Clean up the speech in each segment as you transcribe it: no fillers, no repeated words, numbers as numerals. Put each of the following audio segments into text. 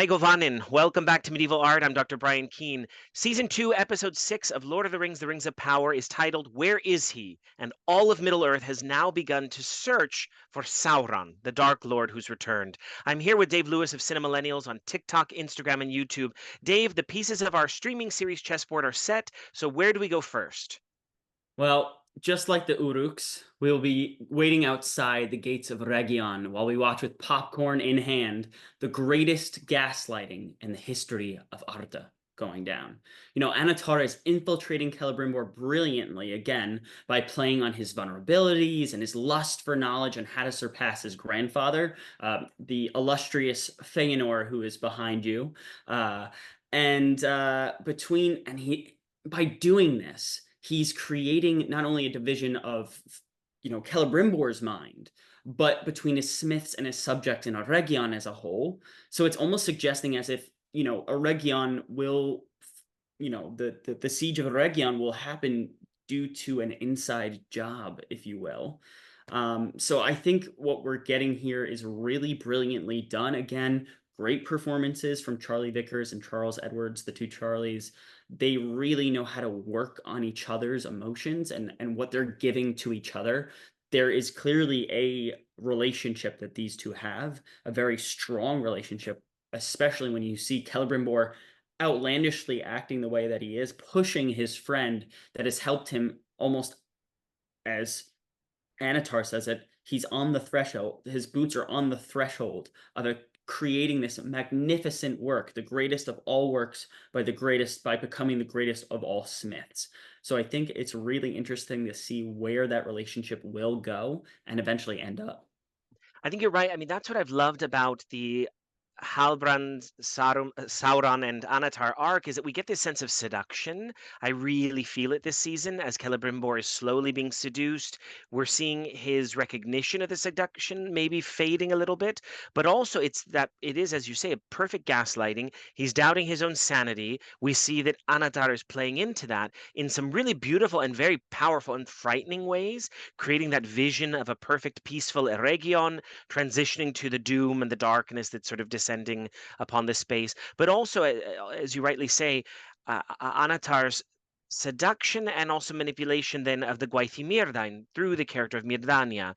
Govanin, welcome back to Medieval Art. I'm Dr. Bryan Keene. Season 2, Episode 6 of Lord of the Rings of Power is titled, Where Is He? And all of Middle-earth has now begun to search for Sauron, the Dark Lord who's returned. I'm here with Dave Lewis of Cinema Millennials on TikTok, Instagram, and YouTube. Dave, the pieces of our streaming series chessboard are set, so where do we go first? Well, just like the Uruks, we'll be waiting outside the gates of Region while we watch with popcorn in hand the greatest gaslighting in the history of Arda going down. Anatar is infiltrating Celebrimbor brilliantly again by playing on his vulnerabilities and his lust for knowledge and how to surpass his grandfather, the illustrious Feanor who is behind you. And between and he by doing this, he's creating not only a division of Celebrimbor's mind, but between his smiths and his subjects in Eregion as a whole. So it's almost suggesting as if Eregion will, the siege of Eregion will happen due to an inside job, if you will. So I think what we're getting here is really brilliantly done. Again, great performances from Charlie Vickers and Charles Edwards, the two Charlies. They really know how to work on each other's emotions and what they're giving to each other. There is clearly a relationship that these two have, a very strong relationship, especially when you see Celebrimbor outlandishly acting the way that he is, pushing his friend that has helped him almost, as Anatar says it, he's on the threshold. His boots are on the threshold of creating this magnificent work, the greatest of all works by becoming the greatest of all smiths. So I think it's really interesting to see where that relationship will go and eventually end up. I think you're right. I mean, that's what I've loved about the Halbrand, Sauron, and Anatar arc is that we get this sense of seduction. I really feel it this season as Celebrimbor is slowly being seduced. We're seeing his recognition of the seduction maybe fading a little bit, but also it's that it is, as you say, a perfect gaslighting. He's doubting his own sanity. We see that Anatar is playing into that in some really beautiful and very powerful and frightening ways, creating that vision of a perfect, peaceful Eregion transitioning to the doom and the darkness that's sort of descending upon this space. But also, as you rightly say, Anatar's seduction and also manipulation then of the Gwaith Myrdain through the character of Myrdania.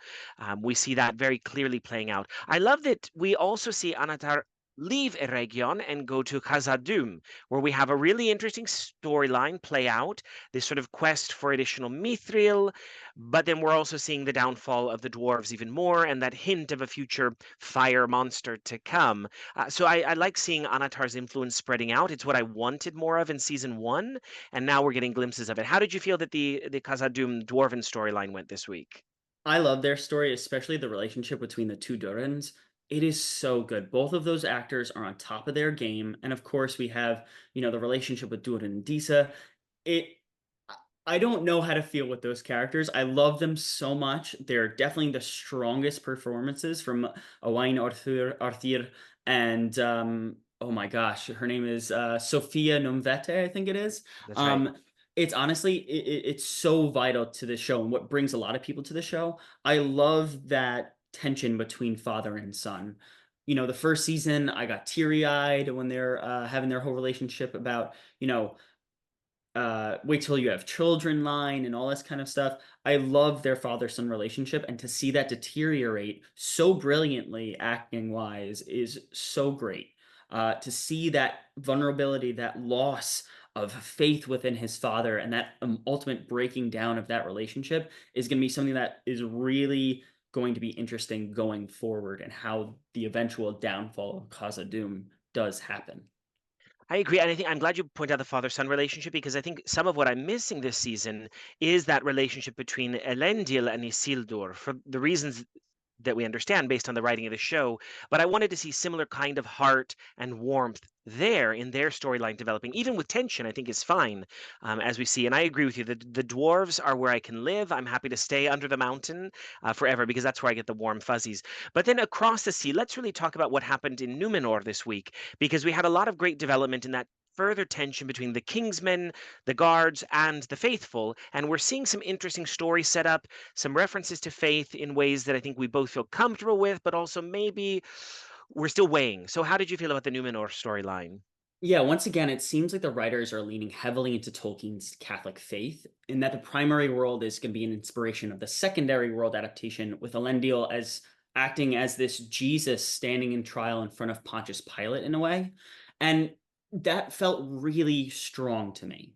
We see that very clearly playing out. I love that we also see Anatar leave Eregion and go to Khazad-dûm, where we have a really interesting storyline play out, this sort of quest for additional mithril, but then we're also seeing the downfall of the dwarves even more and that hint of a future fire monster to come. So I like seeing Anatar's influence spreading out. It's what I wanted more of in season one, and now we're getting glimpses of it. How did you feel that the Khazad-dûm dwarven storyline went this week? I love their story, especially the relationship between the two Durins. It is so good. Both of those actors are on top of their game. And of course, we have, the relationship with Durin and Disa. It I don't know how to feel with those characters. I love them so much. They're definitely the strongest performances from Owain Arthur and oh my gosh, her name is Sophia Nomvete, I think it is. That's right. Um, it's honestly it's so vital to the show and what brings a lot of people to the show. I love that tension between father and son. The first season I got teary-eyed when they're having their whole relationship about, wait till you have children line and all this kind of stuff. I love their father-son relationship, and to see that deteriorate so brilliantly acting wise is so great. To see that vulnerability, that loss of faith within his father, and that ultimate breaking down of that relationship is going to be something that is really going to be interesting going forward, and how the eventual downfall of Khazad-dûm does happen. I agree, and I think I'm glad you point out the father-son relationship because I think some of what I'm missing this season is that relationship between Elendil and Isildur for the reasons that we understand based on the writing of the show. But I wanted to see similar kind of heart and warmth there in their storyline developing, even with tension. I think is fine as we see. And I agree with you. The dwarves are where I can live. I'm happy to stay under the mountain forever because that's where I get the warm fuzzies. But then across the sea, let's really talk about what happened in Numenor this week because we had a lot of great development in that further tension between the Kingsmen, the guards, and the faithful. And we're seeing some interesting stories set up, some references to faith in ways that I think we both feel comfortable with, but also maybe we're still weighing. So how did you feel about the Numenor storyline? Yeah, once again, it seems like the writers are leaning heavily into Tolkien's Catholic faith, in that the primary world is going to be an inspiration of the secondary world adaptation, with Elendil as acting as this Jesus standing in trial in front of Pontius Pilate in a way. And that felt really strong to me.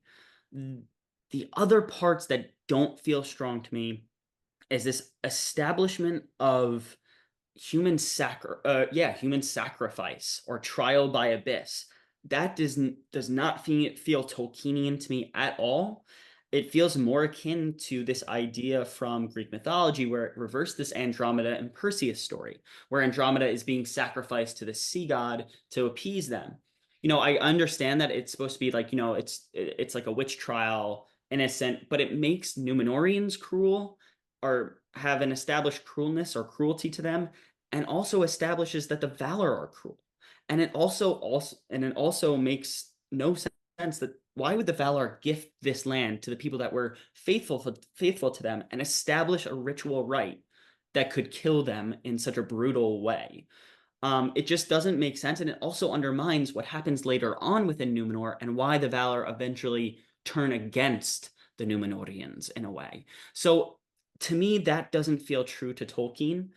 The other parts that don't feel strong to me is this establishment of human sacrifice or trial by abyss. That does not feel Tolkienian to me at all. It feels more akin to this idea from Greek mythology where it reversed this Andromeda and Perseus story, where Andromeda is being sacrificed to the sea god to appease them. I understand that it's supposed to be like, it's like a witch trial, innocent, but it makes Numenorians cruel or have an established cruelness or cruelty to them, and also establishes that the Valar are cruel. And it also makes no sense that why would the Valar gift this land to the people that were faithful to them and establish a ritual rite that could kill them in such a brutal way? It just doesn't make sense, and it also undermines what happens later on within Numenor and why the Valar eventually turn against the Numenorians in a way. So to me, that doesn't feel true to Tolkien,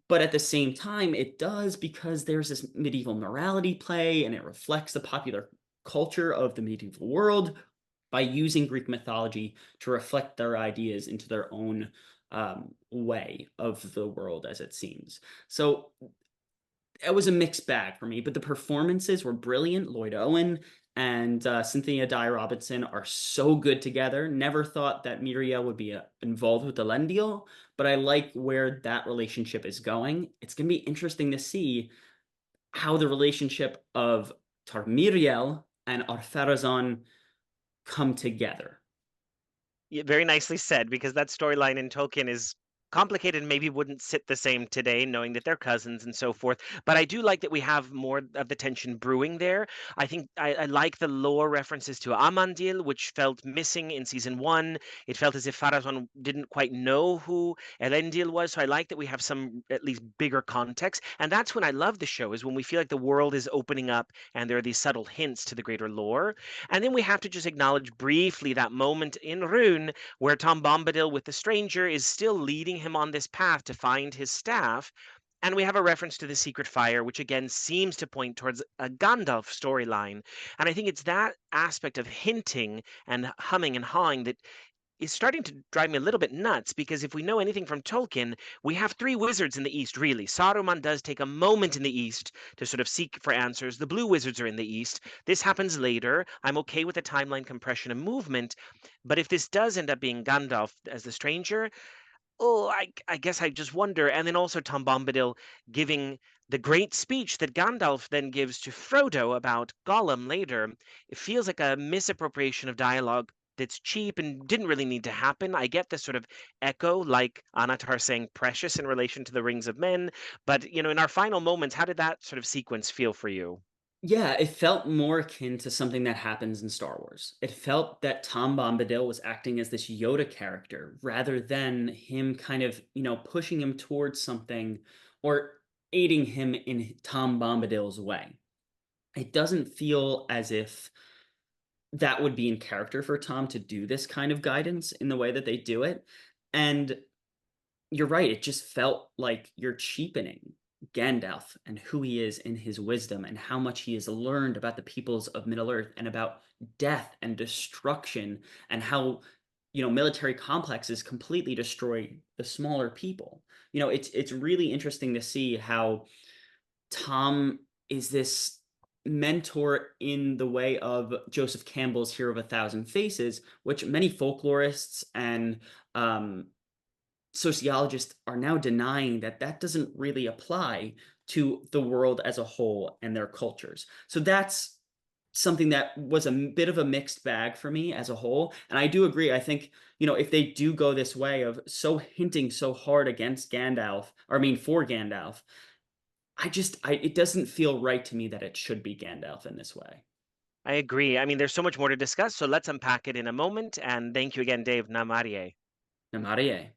but at the same time, it does because there's this medieval morality play and it reflects the popular culture of the medieval world by using Greek mythology to reflect their ideas into their own way of the world as it seems. So it was a mixed bag for me, but the performances were brilliant. Lloyd Owen and Cynthia Dye Robinson are so good together. Never thought that Miriel would be involved with the Elendil, but I like where that relationship is going. It's going to be interesting to see how the relationship of Miriel and Ar-Pharazôn come together. Yeah, very nicely said, because that storyline in Tolkien is complicated and maybe wouldn't sit the same today, knowing that they're cousins and so forth. But I do like that we have more of the tension brewing there. I think I like the lore references to Amandil, which felt missing in season one. It felt as if Farazan didn't quite know who Elendil was. So I like that we have some at least bigger context. And that's when I love the show, is when we feel like the world is opening up and there are these subtle hints to the greater lore. And then we have to just acknowledge briefly that moment in Rune where Tom Bombadil with the stranger is still leading him on this path to find his staff. And we have a reference to the secret fire, which again seems to point towards a Gandalf storyline. And I think it's that aspect of hinting and humming and hawing that is starting to drive me a little bit nuts, because if we know anything from Tolkien, we have three wizards in the East, really. Saruman does take a moment in the East to sort of seek for answers. The blue wizards are in the East. This happens later. I'm okay with the timeline compression and movement, but if this does end up being Gandalf as the stranger, oh, I guess I just wonder. And then also Tom Bombadil giving the great speech that Gandalf then gives to Frodo about Gollum later. It feels like a misappropriation of dialogue that's cheap and didn't really need to happen. I get this sort of echo, like Anatar saying precious in relation to the Rings of Men. But, in our final moments, how did that sort of sequence feel for you? Yeah, it felt more akin to something that happens in Star Wars. It felt that Tom Bombadil was acting as this Yoda character rather than him kind of, pushing him towards something or aiding him in Tom Bombadil's way. It doesn't feel as if that would be in character for Tom to do this kind of guidance in the way that they do it. And you're right, it just felt like you're cheapening Gandalf and who he is in his wisdom and how much he has learned about the peoples of Middle-earth and about death and destruction and how, military complexes completely destroy the smaller people. It's really interesting to see how Tom is this mentor in the way of Joseph Campbell's Hero of a Thousand Faces, which many folklorists and sociologists are now denying that that doesn't really apply to the world as a whole and their cultures. So that's something that was a bit of a mixed bag for me as a whole. And I do agree. I think, if they do go this way of so hinting so hard against Gandalf, or I mean for Gandalf, it doesn't feel right to me that it should be Gandalf in this way. I agree. I mean, there's so much more to discuss, so let's unpack it in a moment. And thank you again, Dave Namarie. Namarie.